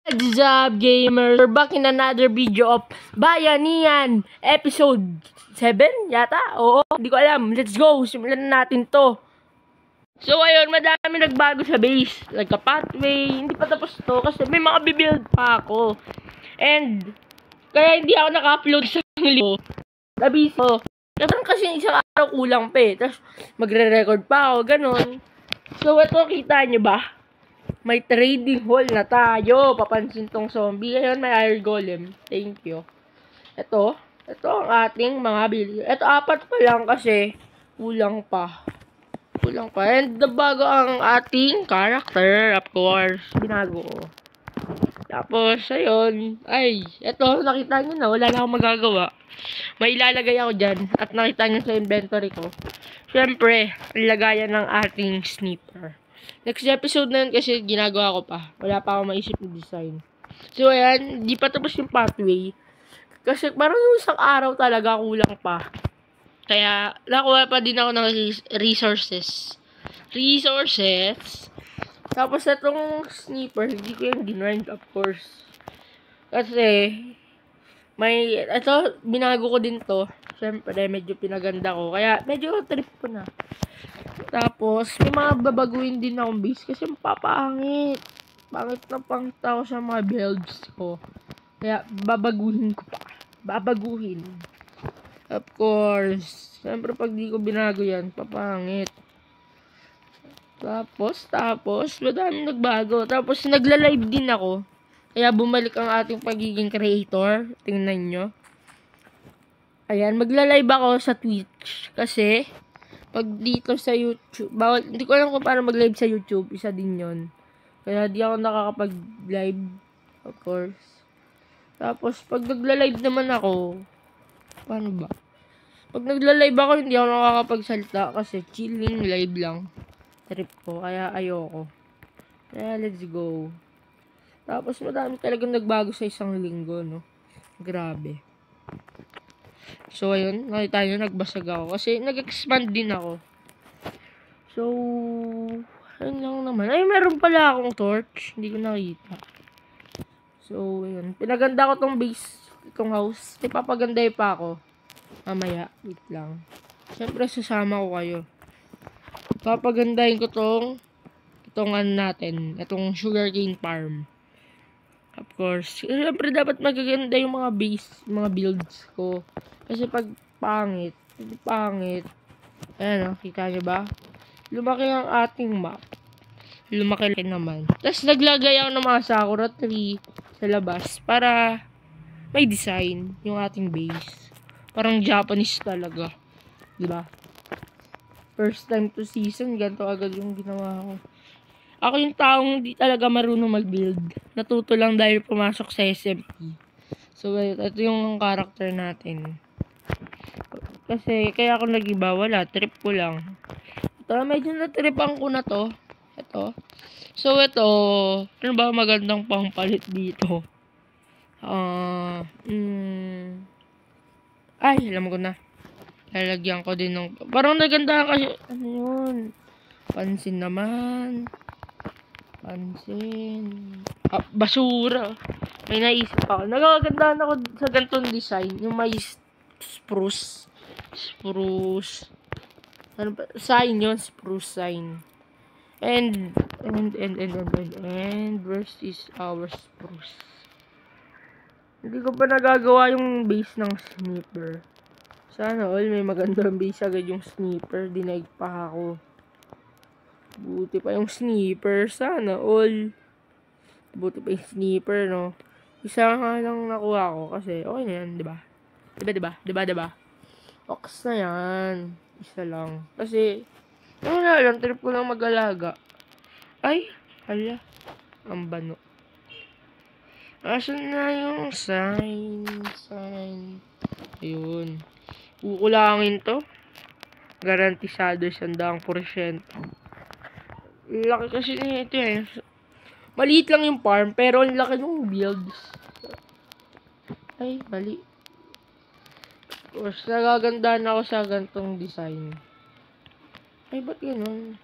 What's up, gamers? We're back in another video of Bayanihan episode 7 yata? Oo, hindi ko alam. Let's go! Simulan na natin to. So, ayun, madami nagbago sa base. Like a pathway. Hindi pa tapos to kasi may mga bibuild pa ako. And, kaya hindi ako naka-upload sa linggo. Nabiso. Kasi isang araw kulang pa eh. Tapos, magre-record pa ako, ganun. So, ito, kita nyo ba? May trading hall na tayo. Papansin tong zombie. Ngayon may iron golem. Thank you. Ito ang ating mga bili. Ito, 4 pa lang kasi kulang pa. And bago ang ating character, of course. Binago ko. Tapos, ayun. Ay, ito, nakita nyo na. Wala na akong magagawa. May ilalagay ako dyan. At nakita nyo sa inventory ko. Siyempre, ilagayan ng ating sniper. Next episode na yun kasi ginagawa ko pa. Wala pa ako maisip na design. So, ayan. Di pa tapos yung pathway. Kasi parang yung isang araw talaga kulang pa. Kaya, nakuha pa din ako ng resources. Tapos, itong sniper, hindi ko yung dinrind, of course. Kasi, binago ko din to. Siyempre, medyo pinaganda ko. Kaya, medyo trip ko na. Tapos, may mga babaguhin din akong base kasi mapapangit. Pangit na pangit ako sa mga builds ko. Kaya, babaguhin ko pa. Of course. Siyempre, pag di ko binago yan, papangit. Tapos, madami nagbago. Tapos, nagla-live din ako. Kaya, bumalik ang ating pagiging creator. Tingnan nyo. Ayan, magla-live ako sa Twitch. Kasi, pag dito sa YouTube, hindi ko alam kung paano mag-live sa YouTube, isa din yon. Kaya di ako nakakapag-live, of course. Tapos, pag nagla-live naman ako, paano ba? Pag nagla-live ako, hindi ako nakakapagsalita kasi chilling live lang. Trip ko, kaya ayoko. Kaya let's go. Tapos, madami talagang nagbago sa isang linggo, no? Grabe. So, ayun, nakita nyo, nagbasag ako. Kasi, nag-expand din ako. So, ayun lang naman. Ay, meron pala akong torch. Hindi ko nakita. So, ayun. Pinaganda ko tong base, itong house. Ipapaganday pa ako. Mamaya, wait lang. Siyempre, susama ko kayo. Papagandahin ko itong natin. Itong sugarcane farm. Of course. Siyempre, dapat magaganda yung mga base, mga builds ko. Kasi pag pangit, ayan o, kita nyo ba? Lumaki ang ating map. Lumaki naman. Tapos naglagay ako ng mga sakura tree sa labas para may design yung ating base. Parang Japanese talaga. Diba? First time to season, ganito agad yung ginawa ko. Ako yung taong di talaga marunong mag-build. Natuto lang dahil pumasok sa SMP. So, ito yung character natin. Kasi, kaya ako nag-iba, wala. Trip ko lang. Ito, medyo natripan ko na to. Ito. So, ito. Ano ba magandang pangpalit dito? Ay, alam ko na. Lalagyan ko din ng... Parang naganda kasi... Ano yun? Pansin naman. Basura. May naisip ako. Nagagandahan ako sa ganitong design. Yung may spruce. Ano ba? Sign yun. Spruce sign. And where's is our spruce? Hindi ko pa nagagawa yung base ng sniper. Sana all may magandang base agad yung sniper. Dinaig pa ako. Buti pa yung sniper. Sana all. Buti pa yung sniper, no? Isa nga lang nakuha ko kasi okay na yan, diba? Diba? Ox na yan. Isa lang. Kasi, wala lang. Trip ko lang mag-alaga. Ay, hala. Ang bano. Asan na yung sign? Ayun. Kukulangin to. Garantisado 100%. Laki kasi ito eh. Maliit lang yung farm, pero ang laki ng builds. Ay, mali. Tapos, nagagandahan ako sa gantong design. Ay, ba't ganun?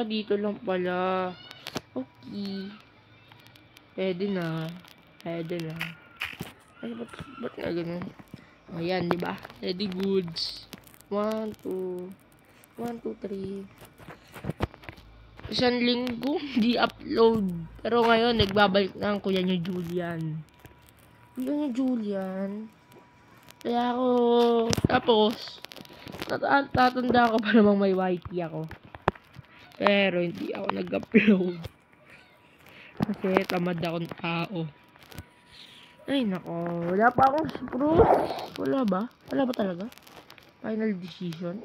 Dito lang pala. Okay. Pwede na. Pwede na. Ay, ba't nga ganun? Ayan, di ba? Ready goods. 1, 2. 1, 2, 3. Isang linggo, di upload. Pero ngayon, nagbabalik na ang kuya niyo Julian. Kuya niyo Julian. Kaya ako, tapos, tatanda ko pa namang may YT ako. Pero, hindi ako nag-upload. Kasi, tamad akong tao. Ay, nako. Wala pa akong spruce. Wala ba? Wala ba talaga? Final decision?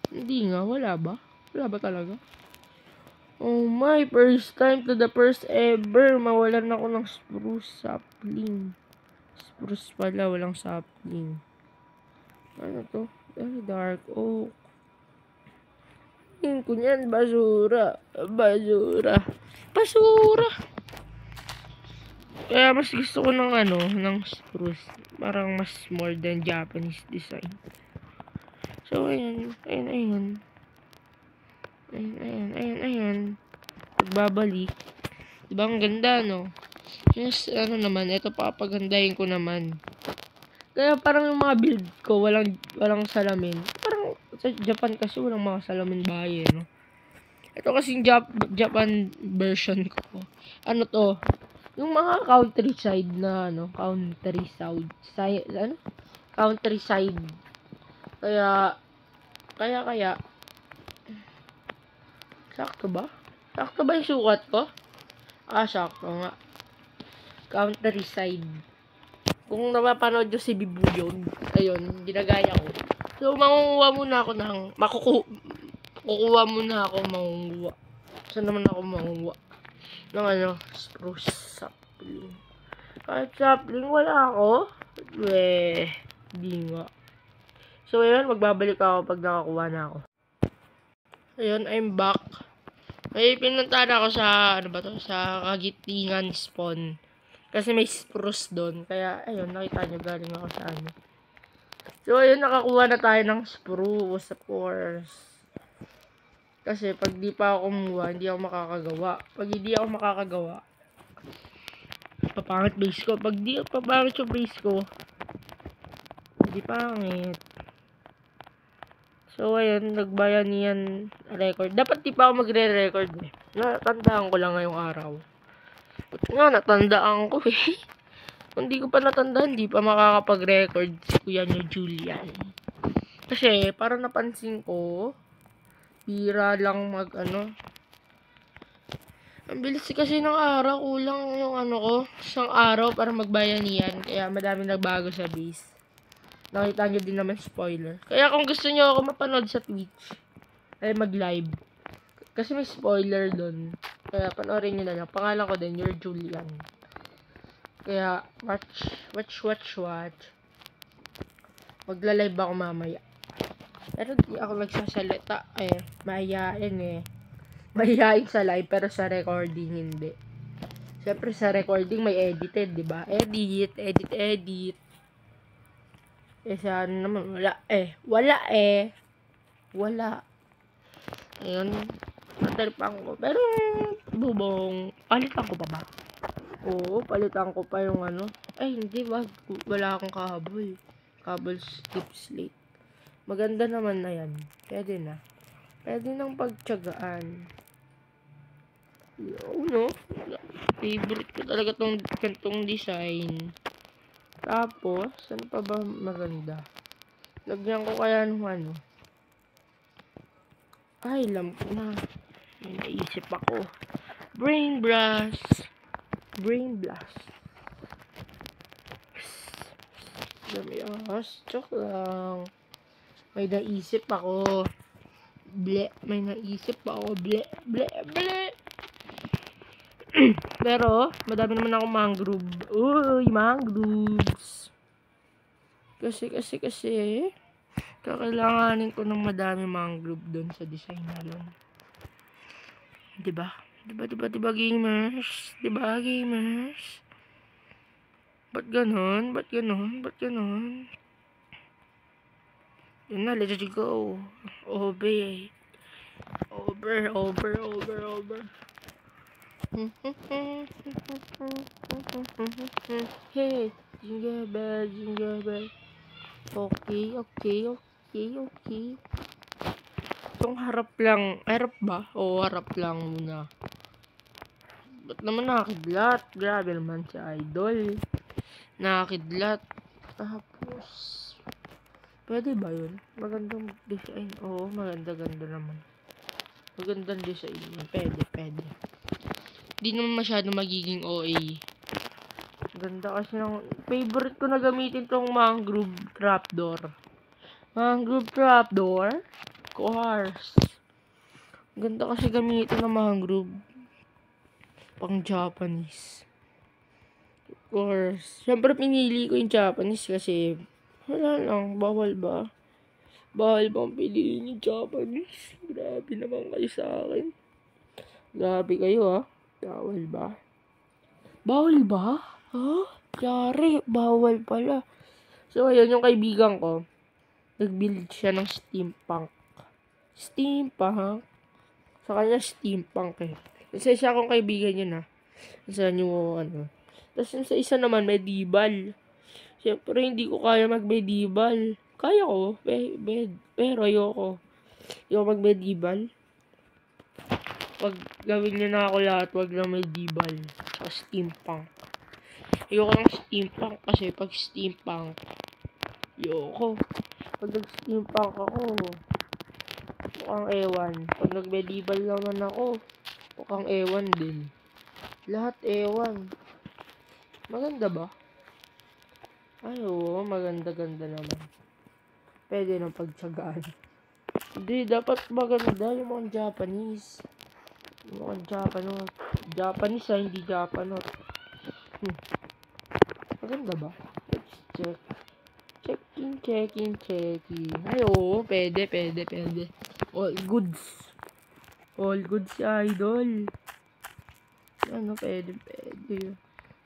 Hindi nga, wala ba? Wala ba talaga? Oh my, first time to the first ever. Mawalan ako ng spruce sapling. Spruce pala, walang sapling. Ano to? Very dark oak. Tingin ko niyan, basura. Basura! Kaya mas gusto ko ng ng spruce. Parang mas more than Japanese design. So, ayun. Pagbabalik. Diba ang ganda, no? Yes, naman, ito papagandahin ko naman. Kaya parang yung mga build ko, walang salamin. Parang sa Japan kasi walang mga salamin bahay, no? Ito kasi yung Japan version ko. Ano to? Yung mga countryside na, countryside. Countryside. Kaya, sakto ba? Sakto ba yung sukat ko? Sakto nga. Countryside. Kung napapanood nyo si Bibuyon, ayun, ginagaya ko. So, kukuha muna ako mangunguha. Saan naman ako mangunguha? Ng spruce sapling. Kahit sapling, wala ako. Di nga. So, ayun, magbabalik ako pag nakakuha na ako. Ayun, I'm back. May pinuntahan ako sa, sa Kagitingan spawn. Kasi may spruce doon. Kaya, ayun, nakita nyo, galing ako sa So, ayun, nakakuha na tayo ng spruce, of course. Kasi, pag di pa ako kumuha, hindi ako makakagawa. Pag hindi ako makakagawa, papangit base ko. Pag di papangit yung base ko, hindi pangit. So, ayun, nagbayan niyan record. Dapat di pa ako magre-record eh. Natandaan ko lang ngayong araw. Natandaan ko eh. Kung di ko pa natandaan, di pa makakapag-record si kuya niyo Julian. Kasi, para napansin ko, bira lang ang bilis kasi ng araw, kulang yung ko, isang araw para magbayanihan. Kaya madami nagbago sa base. Nakita nyo din naman spoiler. Kaya kung gusto nyo ako mapanood sa Twitch, ay mag-live. Kasi may spoiler doon. Kaya panoorin nyo na lang. Pangalan ko din, Your Julian. Kaya, watch. Magla-live ako mamaya. Pero di ako magsasalita. Mahihain Mahihain sa live, pero sa recording hindi. Siyempre sa recording may edited, di ba? Edit. Sa naman, wala. Ayun. Nataripang ko. Pero, bubong. Palitan ko pa ba? Oo, palitan ko pa yung hindi, wala akong kahabol. Kabel skip slate. Maganda naman na yan. Pwede na. Pwede nang pagtyagaan. Favorite ko talaga tong design. Tapos, ano pa ba maganda? Lagyan ko kaya ng Ay, alam ko na. May naisip ako. Brain blast. Joke lang. May naisip ako. Ble. Pero, madami naman ako mangrove. Uy, mangroves. Kasi, kakailanganin ko ng madami mangrove doon sa design na doon. Diba, gamers? Ba't ganon? Yun na, let's go. Over. Hey, jingle bell, jingle bell. Okay, okay, okay, okay. Itong harap lang. Harap ba? Oo, harap lang muna. Ba't naman nakakidlat? Grabe naman si Idol. Nakakidlat. Tapos, pwede ba yun? Magandang design. Oo, maganda-ganda naman. Magandang design yun. Pwede. Di naman masyado magiging OA. Ganda kasi ng favorite ko na gamitin tong mangrove trapdoor. Mangrove trapdoor? Course. Ganda kasi gamitin ng mangrove. Pang Japanese. Course. Siyempre pinili ko yung Japanese kasi wala lang. Bawal ba? Bawal bang piliin yung Japanese? Grabe naman kayo sa akin. Grabe kayo Bawal ba? Bawal ba? Yari, bawal pala. So, ayun yung kaibigan ko. Nag-build siya ng steampunk. Steampunk? Sa kanya, steampunk Kasi siya akong kaibigan yun Sa nyo, Tapos yung sa isa naman, medieval. Siyempre, hindi ko kaya mag-medieval. Kaya ko, pero ayoko. Ayoko mag-medieval. Wag gawin niyo na ako lahat, wag lang medieval. Sa steampunk. Ayoko ng steampunk kasi pag steampunk, ayoko. Pag nag-steampunk ako, mukhang ewan. Pag nag-medieval naman ako, mukhang ewan din. Lahat ewan. Maganda ba? Ay, oo, maganda-ganda naman. Pwede nang pagtsagaan. Hindi, dapat maganda yung mga Japanese. Yung mga Japanese hindi Japanese. Maganda ba? Let's check. Checking. Ay, oo, pwede. All goods. All goods, idol. Ano, pwede.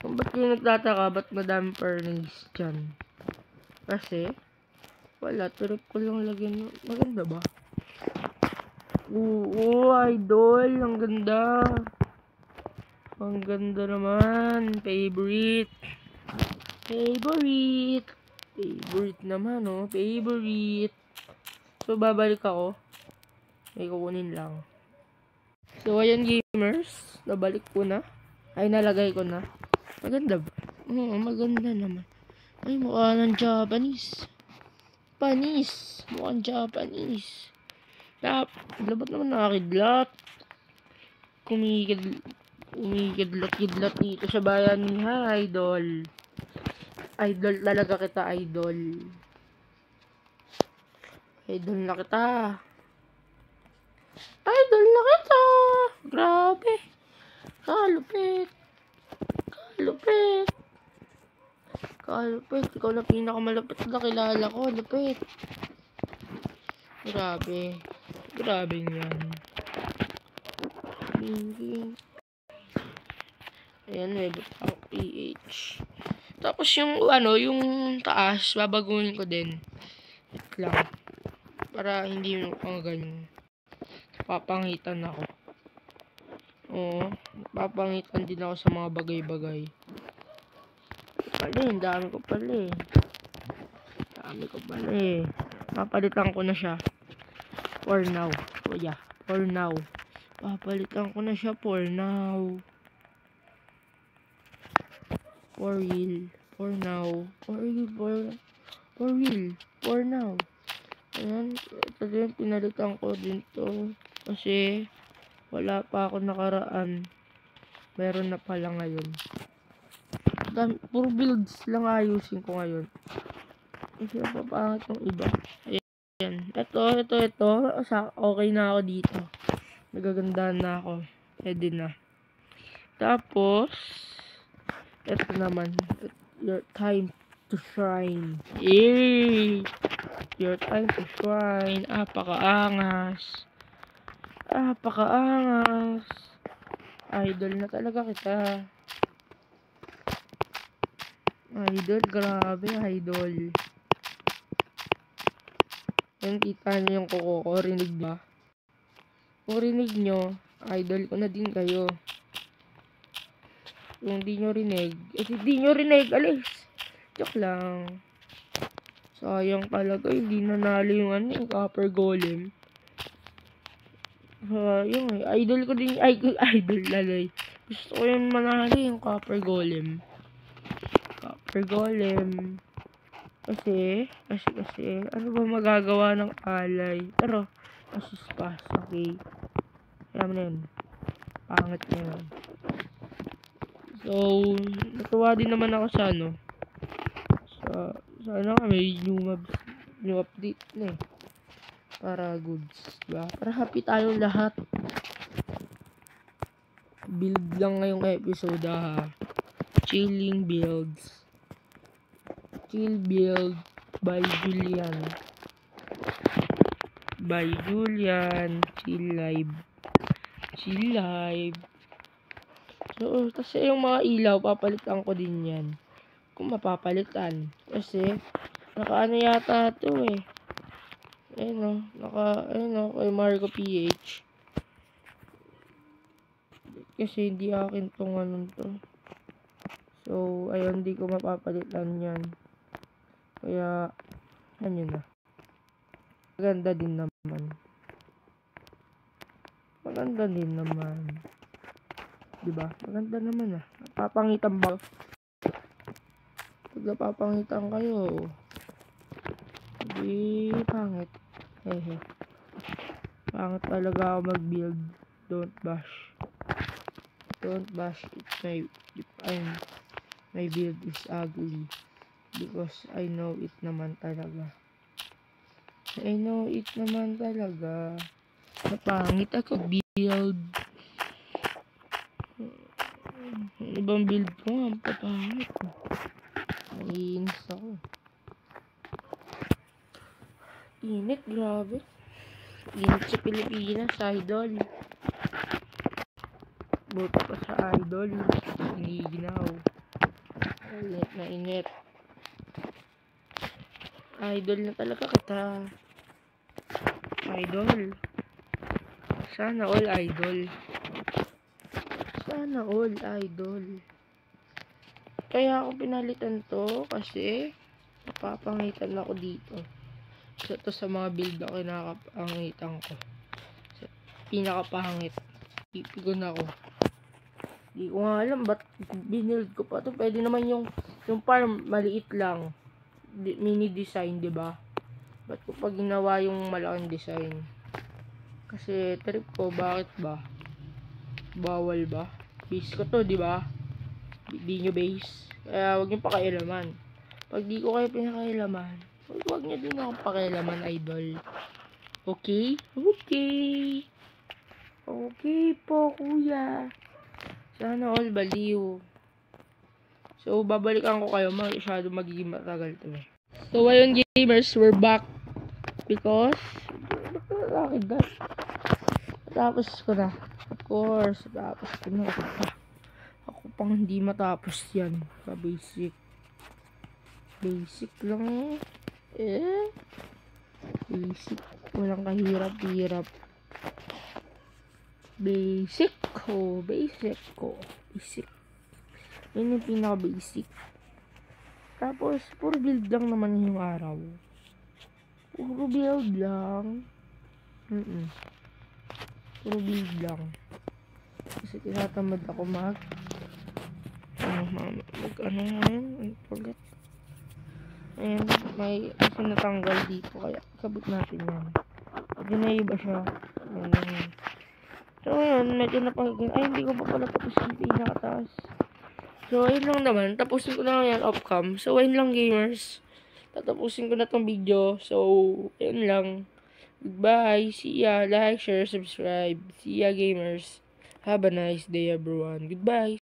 Kung ba't kayo nagtataka, ba't madami furnace dyan? Kasi, wala, trip ko lang lagyan. Maganda ba? Oo, idol, ang ganda. Ang ganda naman. Favorite naman, favorite. So, babalik ako. May kukunin lang. So, ayan gamers. Nabalik ko na. Ay, nalagay ko na. Maganda ba? Oo, maganda naman. Ay, mukha ng Japanese. Mukhang Japanese. Dapat naman nakakidlat. Kumikidlat dito sa bayan ni Idol. Idol talaga kita, idol. Idol na kita. Grabe. Kalupit. Ikaw na pinakamalupit na kilala ko. Lupit. Grabe yan. Ayan, may butang PH. Tapos yung taas, babaguhin ko din. Wait lang. Para hindi mo ganyan. Papangitan ako. Oo, papangitan din ako sa mga bagay-bagay. Ang dami ko pala Papalitan ko na siya. For now. So yeah, for now. Papalitan ko na siya for now. For real. For now. For now. Ayan. Ito din, pinalitan ko din to. Kasi, wala pa ako nakaraan. Meron na pala ngayon. Puro builds lang ayusin ko ngayon. Kasi napapangit ng iba. Ayan. Ito. Okay na ako dito. Nagagandahan na ako. Pwede na. Tapos, ito naman. Your time to shine. Yay! Your time to shine. Apakaangas. Idol na talaga kita. Idol, grabe, idol. Yan, kita nyo yung kuko ko. Rinig ba? Kung rinig nyo, idol ko na din kayo. Kung di nyo rinig, di nyo rinig, alis. Joke lang. Sayang talaga, hindi nanalo yung yung Copper Golem. Yung idol ko din, idol lalay. Gusto ko yung manalo yung Copper Golem. Copper Golem. Kasi, ano ba magagawa ng alay? Pero, pass, okay. Kaya mo na yun. Pangit na yun. So, natuwa din naman ako sa sana may new update na para goods, diba? Para happy tayong lahat. Build lang ngayong episode, ha. Chilling builds. Chill build by Julian. Chill live. So, kasi yung mga ilaw, papalitan ko din yan. Kung mapapalitan. Kasi, naka-ano yata ito Ayun kay Marco PH. Kasi hindi akin tong to. So, ayun, hindi ko mapapalitan yan. Kaya, ano na. Maganda din naman. Diba? Maganda naman Napapangitan ba? Pag napapangitan kayo, hindi pangit. Pangit talaga ako mag-build. Don't bash it. My build is ugly. Because I know it naman talaga. Napangit ako build. Ibang build ko nga, papangit. Naiinis ako. Init, grabe. Init sa Pilipinas, idol. Buto pa sa idol. Iniginaw. Init. Idol na talaga kita. Idol. Sana all idol. Kaya ako pinalitan to kasi napapangitan ako dito. To sa mga build na kinakapangitan ko. Pinakapangit. Ipigon ako. Di ko nga alam ba't binild ko pa to. Pwede naman yung farm maliit lang. Mini design, diba? Ba't ko pa ginawa yung malaking design? Kasi trip ko, bakit ba? Bawal ba? Base ko to, diba? Di nyo base. Kaya wag nyo pakailaman. Pag di ko kayo pinakailaman, wag nyo din ako pakailaman, idol. Okay po, kuya. Sana all baliw. So, babalikan ko kayo. Masyado magiging matagal to So, ayun gamers, we're back. Because, tapos ko na. Of course, tapos ko na. Ako pang hindi matapos yan. Sa basic. Basic lang Basic. Walang kahirap-hirap. Basic ko. Yun yung pinaka-basic. Tapos, puro build lang naman yung araw. Puro build lang. Puro build lang. Kasi tinatamad ako forget. Ayan, may kasi natanggal dito. Kaya, kabit natin yan. Pag ginaiba siya. Ayan. So, ayan, medyo napagin. Ay, hindi ko pa pala tapos yung pinakataas. So, ayun lang naman. Tapusin ko na yan off-cam. So, ayun lang gamers. Tatapusin ko na tong video. So, ayun lang. Goodbye. See ya. Like, share, subscribe. See ya gamers. Have a nice day everyone. Goodbye.